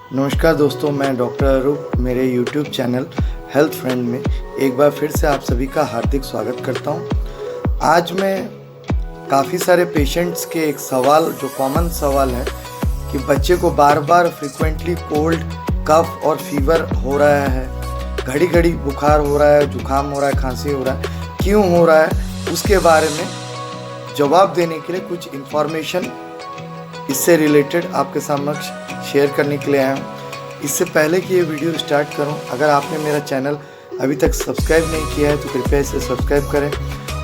नमस्कार दोस्तों, मैं डॉक्टर अरूप मेरे YouTube चैनल हेल्थ फ्रेंड में एक बार फिर से आप सभी का हार्दिक स्वागत करता हूं। आज मैं काफ़ी सारे पेशेंट्स के एक सवाल जो कॉमन सवाल है कि बच्चे को बार बार फ्रिक्वेंटली कोल्ड, कफ और फीवर हो रहा है, घड़ी घड़ी बुखार हो रहा है, जुकाम हो रहा है, खांसी हो रहा है, क्यों हो रहा है, उसके बारे में जवाब देने के लिए कुछ इन्फॉर्मेशन इससे रिलेटेड आपके समक्ष शेयर करने के लिए आया हूँ। इससे पहले कि ये वीडियो स्टार्ट करूँ, अगर आपने मेरा चैनल अभी तक सब्सक्राइब नहीं किया है तो कृपया इसे सब्सक्राइब करें,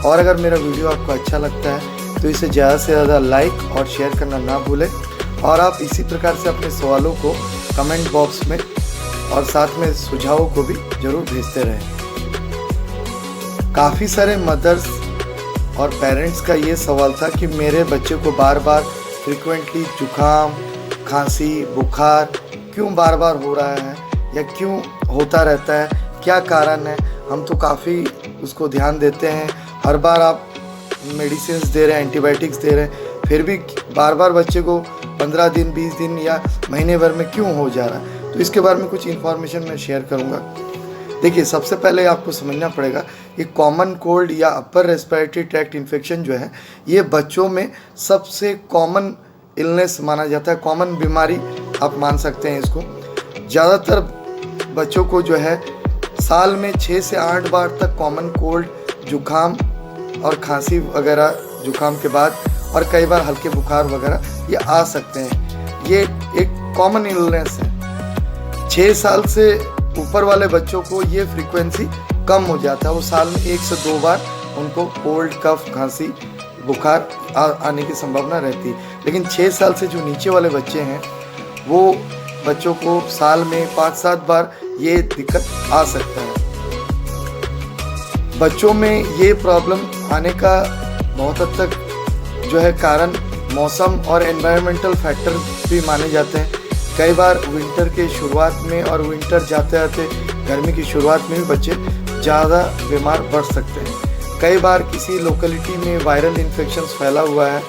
और अगर मेरा वीडियो आपको अच्छा लगता है तो इसे ज़्यादा से ज़्यादा लाइक और शेयर करना ना भूलें। और आप इसी प्रकार से अपने सवालों को कमेंट बॉक्स में और साथ में सुझावों को भी ज़रूर भेजते रहें। काफ़ी सारे मदर्स और पेरेंट्स का ये सवाल था कि मेरे बच्चे को बार बार फ्रिक्वेंटली जुकाम, खांसी, बुखार क्यों बार बार हो रहा है या क्यों होता रहता है, क्या कारण है। हम तो काफ़ी उसको ध्यान देते हैं, हर बार आप मेडिसिन दे रहे हैं, एंटीबायोटिक्स दे रहे हैं, फिर भी बार बार बच्चे को 15 दिन, 20 दिन या महीने भर में क्यों हो जा रहा है। तो इसके बारे में कुछ इन्फॉर्मेशन मैं शेयर करूँगा। देखिए, सबसे पहले आपको समझना पड़ेगा कि कॉमन कोल्ड या अपर रेस्पिरेटरी ट्रैक्ट इन्फेक्शन जो है, ये बच्चों में सबसे कॉमन इलनेस माना जाता है, कॉमन बीमारी आप मान सकते हैं इसको। ज़्यादातर बच्चों को जो है साल में 6 से 8 बार तक कॉमन कोल्ड, जुकाम और खांसी वगैरह जुकाम के बाद, और कई बार हल्के बुखार वगैरह ये आ सकते हैं। ये एक कॉमन इलनेस है। 6 साल से ऊपर वाले बच्चों को ये फ्रीक्वेंसी कम हो जाता है, वो साल में 1 से 2 बार उनको कोल्ड, कफ, खांसी, बुखार आने की संभावना रहती है। लेकिन 6 साल से जो नीचे वाले बच्चे हैं वो बच्चों को साल में 5-7 बार ये दिक्कत आ सकता है। बच्चों में ये प्रॉब्लम आने का बहुत हद तक जो है कारण मौसम और एनवायरमेंटल फैक्टर भी माने जाते हैं। कई बार विंटर के शुरुआत में और विंटर जाते जाते गर्मी की शुरुआत में भी बच्चे ज़्यादा बीमार पड़ सकते हैं। कई बार किसी लोकेलिटी में वायरल इन्फेक्शंस फैला हुआ है,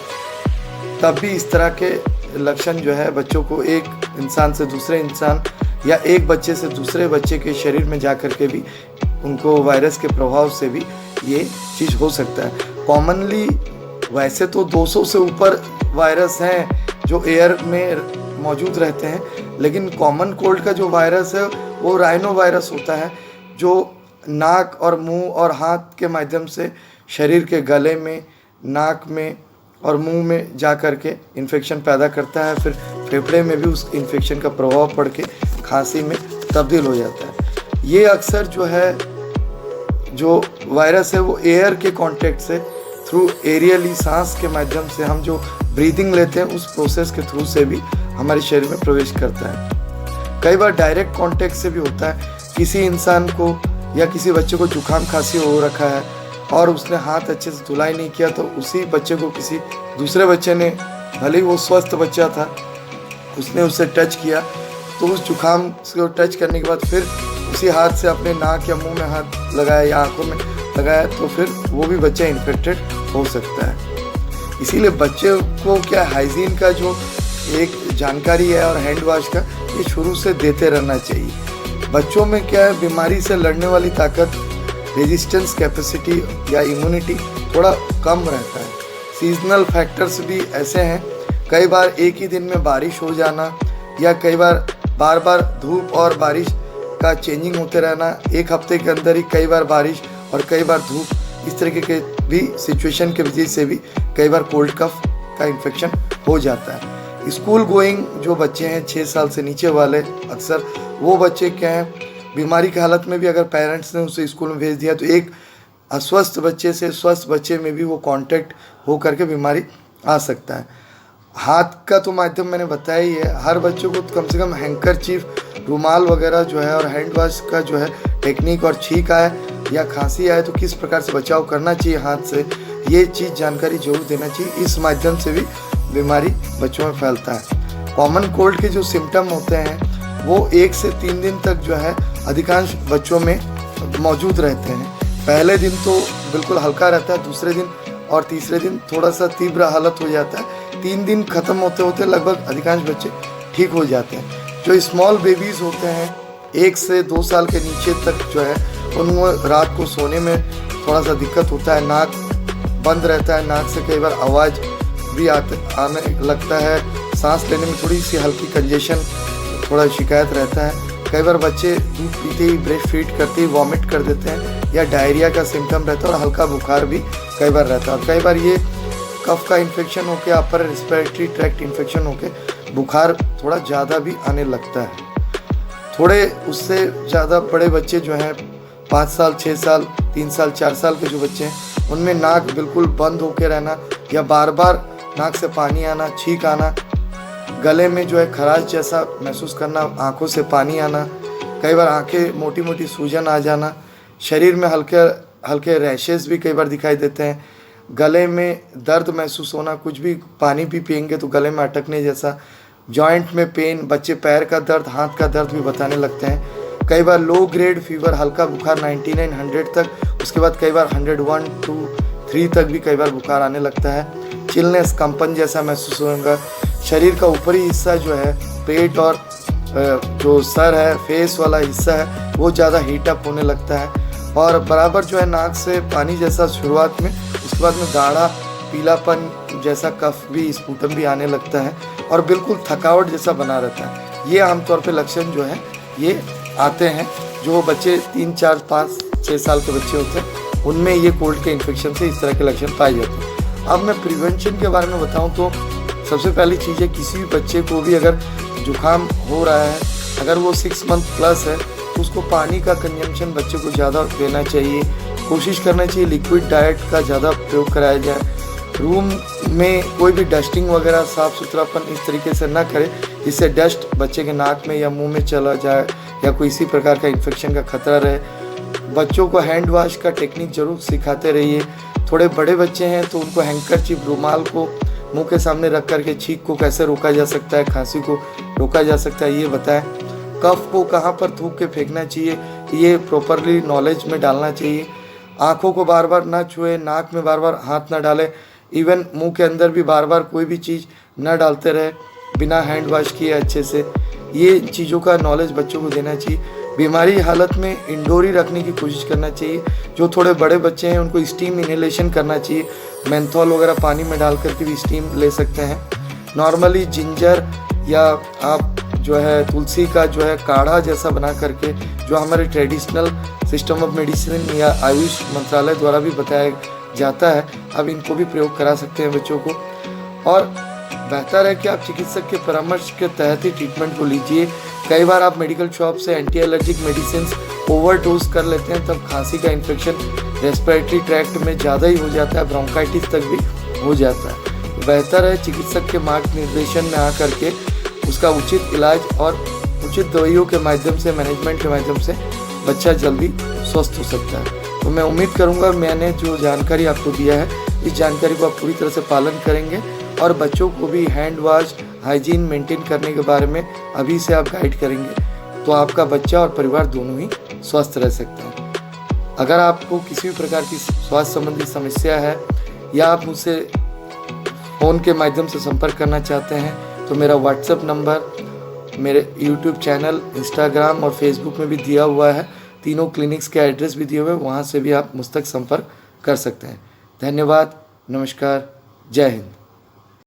तब भी इस तरह के लक्षण जो है बच्चों को एक इंसान से दूसरे इंसान या एक बच्चे से दूसरे बच्चे के शरीर में जा कर के भी उनको वायरस के प्रभाव से भी ये चीज़ हो सकता है। कॉमनली वैसे तो 200 से ऊपर वायरस हैं जो एयर में मौजूद रहते हैं, लेकिन कॉमन कोल्ड का जो वायरस है वो राइनो वायरस होता है, जो नाक और मुंह और हाथ के माध्यम से शरीर के गले में, नाक में और मुंह में जा कर के इन्फेक्शन पैदा करता है। फिर फेफड़े में भी उस इन्फेक्शन का प्रभाव पड़ के खांसी में तब्दील हो जाता है। ये अक्सर जो है जो वायरस है वो एयर के कांटेक्ट से, थ्रू एरियली सांस के माध्यम से हम जो ब्रीदिंग लेते हैं उस प्रोसेस के थ्रू से भी हमारे शरीर में प्रवेश करता है। कई बार डायरेक्ट कांटेक्ट से भी होता है। किसी इंसान को या किसी बच्चे को जुकाम, खांसी हो रखा है और उसने हाथ अच्छे से धुलाई नहीं किया, तो उसी बच्चे को किसी दूसरे बच्चे ने, भले ही वो स्वस्थ बच्चा था, उसने उससे टच किया, तो उस जुकाम को टच करने के बाद फिर उसी हाथ से अपने नाक या मुंह में हाथ लगाया या आंखों में लगाया, तो फिर वो भी बच्चा इन्फेक्टेड हो सकता है। इसीलिए बच्चे को क्या हाइजीन का जो एक जानकारी है और हैंड वॉश का, ये शुरू से देते रहना चाहिए। बच्चों में क्या है, बीमारी से लड़ने वाली ताकत, रेजिस्टेंस कैपेसिटी या इम्यूनिटी थोड़ा कम रहता है। सीजनल फैक्टर्स भी ऐसे हैं, कई बार एक ही दिन में बारिश हो जाना या कई बार बार धूप और बारिश का चेंजिंग होते रहना, एक हफ्ते के अंदर ही कई बार बारिश और कई बार धूप, इस तरीके के भी सिचुएशन के वजह से भी कई बार कोल्ड कफ का इन्फेक्शन हो जाता है। स्कूल गोइंग जो बच्चे हैं 6 साल से नीचे वाले, अक्सर वो बच्चे क्या हैं, बीमारी की हालत में भी अगर पेरेंट्स ने उसे स्कूल में भेज दिया तो एक अस्वस्थ बच्चे से स्वस्थ बच्चे में भी वो कांटेक्ट हो करके बीमारी आ सकता है। हाथ का तो माध्यम मैंने बताया ही है, हर बच्चों को कम से कम हैंकरचीफ, रुमाल वगैरह जो है और हैंड वॉश का जो है टेक्निक, और छींक आए या खांसी आए तो किस प्रकार से बचाव करना चाहिए हाथ से, ये चीज़ जानकारी जरूर देना चाहिए। इस माध्यम से भी बीमारी बच्चों में फैलता है। कॉमन कोल्ड के जो सिम्टम होते हैं वो 1 से 3 दिन तक जो है अधिकांश बच्चों में मौजूद रहते हैं। पहले दिन तो बिल्कुल हल्का रहता है, दूसरे दिन और तीसरे दिन थोड़ा सा तीव्र हालत हो जाता है। 3 दिन ख़त्म होते होते लगभग अधिकांश बच्चे ठीक हो जाते हैं। जो स्मॉल बेबीज़ होते हैं 1 से 2 साल के नीचे तक जो है उनको रात को सोने में थोड़ा सा दिक्कत होता है, नाक बंद रहता है, नाक से कई बार आवाज़ भी आने लगता है, सांस लेने में थोड़ी सी हल्की कंजेशन थोड़ा शिकायत रहता है। कई बार बच्चे दूध पीते ही ब्रेस्ट फीड करते ही वॉमिट कर देते हैं या डायरिया का सिम्टम रहता है और हल्का बुखार भी कई बार रहता है। और कई बार ये कफ का इन्फेक्शन होकर अपर रेस्पिरेटरी ट्रैक्ट इन्फेक्शन होकर बुखार थोड़ा ज़्यादा भी आने लगता है। थोड़े उससे ज़्यादा बड़े बच्चे जो हैं 5 साल 6 साल 3 साल 4 साल के जो बच्चे हैं उनमें नाक बिल्कुल बंद होकर रहना या बार बार नाक से पानी आना, छींक आना, गले में जो है खराश जैसा महसूस करना, आंखों से पानी आना, कई बार आंखें मोटी मोटी सूजन आ जाना, शरीर में हल्के हल्के रैशेस भी कई बार दिखाई देते हैं, गले में दर्द महसूस होना, कुछ भी पानी भी पिएंगे तो गले में अटकने जैसा, जॉइंट में पेन, बच्चे पैर का दर्द हाथ का दर्द भी बताने लगते हैं। कई बार लो ग्रेड फीवर, हल्का बुखार 99 100 तक, उसके बाद कई बार 101 2 3 तक भी कई बार बुखार आने लगता है। चिलनेस, कंपन जैसा महसूस होगा। शरीर का ऊपरी हिस्सा जो है पेट और जो सर है, फेस वाला हिस्सा है वो ज़्यादा हीटअप होने लगता है और बराबर जो है नाक से पानी जैसा शुरुआत में, उसके बाद में गाढ़ा पीलापन जैसा कफ भी, स्पूटम भी आने लगता है और बिल्कुल थकावट जैसा बना रहता है। ये आमतौर पे लक्षण जो है ये आते हैं जो बच्चे 3 4 5 6 साल के बच्चे होते हैं उनमें ये कोल्ड के इन्फेक्शन से इस तरह के लक्षण पाए जाते हैं। अब मैं प्रिवेंशन के बारे में बताऊं तो सबसे पहली चीज़ है किसी भी बच्चे को भी अगर जुकाम हो रहा है, अगर वो 6 मंथ प्लस है तो उसको पानी का कंजम्पशन बच्चे को ज़्यादा देना चाहिए, कोशिश करना चाहिए लिक्विड डाइट का ज़्यादा प्रयोग कराया जाए। रूम में कोई भी डस्टिंग वगैरह साफ़ सुथरापन इस तरीके से ना करे जिससे डस्ट बच्चे के नाक में या मुंह में चला जाए या कोई इसी प्रकार का इन्फेक्शन का खतरा रहे। बच्चों को हैंड वॉश का टेक्निक जरूर सिखाते रहिए। थोड़े बड़े बच्चे हैं तो उनको हैंकरचीफ, रुमाल को मुंह के सामने रख करके छींक को कैसे रोका जा सकता है, खांसी को रोका जा सकता है ये बताएं। कफ को कहाँ पर थूक के फेंकना चाहिए ये प्रॉपरली नॉलेज में डालना चाहिए। आँखों को बार बार ना छुए, नाक में बार बार हाथ ना डालें, इवन मुंह के अंदर भी बार बार कोई भी चीज़ ना डालते रहे बिना हैंड वॉश किए अच्छे से। ये चीज़ों का नॉलेज बच्चों को देना चाहिए। बीमारी हालत में इंडोर ही रखने की कोशिश करना चाहिए। जो थोड़े बड़े बच्चे हैं उनको स्टीम इनहेलेशन करना चाहिए, मेंथोल वगैरह पानी में डाल करके भी स्टीम ले सकते हैं। नॉर्मली जिंजर या आप जो है तुलसी का जो है काढ़ा जैसा बना करके, जो हमारे ट्रेडिशनल सिस्टम ऑफ मेडिसिन या आयुष मंत्रालय द्वारा भी बताया जाता है, अब इनको भी प्रयोग करा सकते हैं बच्चों को। और बेहतर है कि आप चिकित्सक के परामर्श के तहत ही ट्रीटमेंट को लीजिए। कई बार आप मेडिकल शॉप से एंटी एलर्जिक मेडिसिन ओवरडोज कर लेते हैं, तब खांसी का इन्फेक्शन रेस्पिरेटरी ट्रैक्ट में ज़्यादा ही हो जाता है, ब्रोंकाइटिस तक भी हो जाता है। बेहतर है चिकित्सक के मार्गनिर्देशन में आकर के उसका उचित इलाज और उचित दवाइयों के माध्यम से, मैनेजमेंट के माध्यम से बच्चा जल्दी स्वस्थ हो सकता है। तो मैं उम्मीद करूँगा मैंने जो जानकारी आपको दिया है इस जानकारी को आप पूरी तरह से पालन करेंगे और बच्चों को भी हैंड वॉश, हाइजीन मेंटेन करने के बारे में अभी से आप गाइड करेंगे तो आपका बच्चा और परिवार दोनों ही स्वस्थ रह सकते हैं। अगर आपको किसी भी प्रकार की स्वास्थ्य संबंधी समस्या है या आप मुझसे फ़ोन के माध्यम से संपर्क करना चाहते हैं तो मेरा व्हाट्सएप नंबर मेरे यूट्यूब चैनल, इंस्टाग्राम और फेसबुक में भी दिया हुआ है। तीनों क्लिनिक्स के एड्रेस भी दिए हुए हैं, वहाँ से भी आप मुझ तक संपर्क कर सकते हैं। धन्यवाद, नमस्कार, जय हिंद।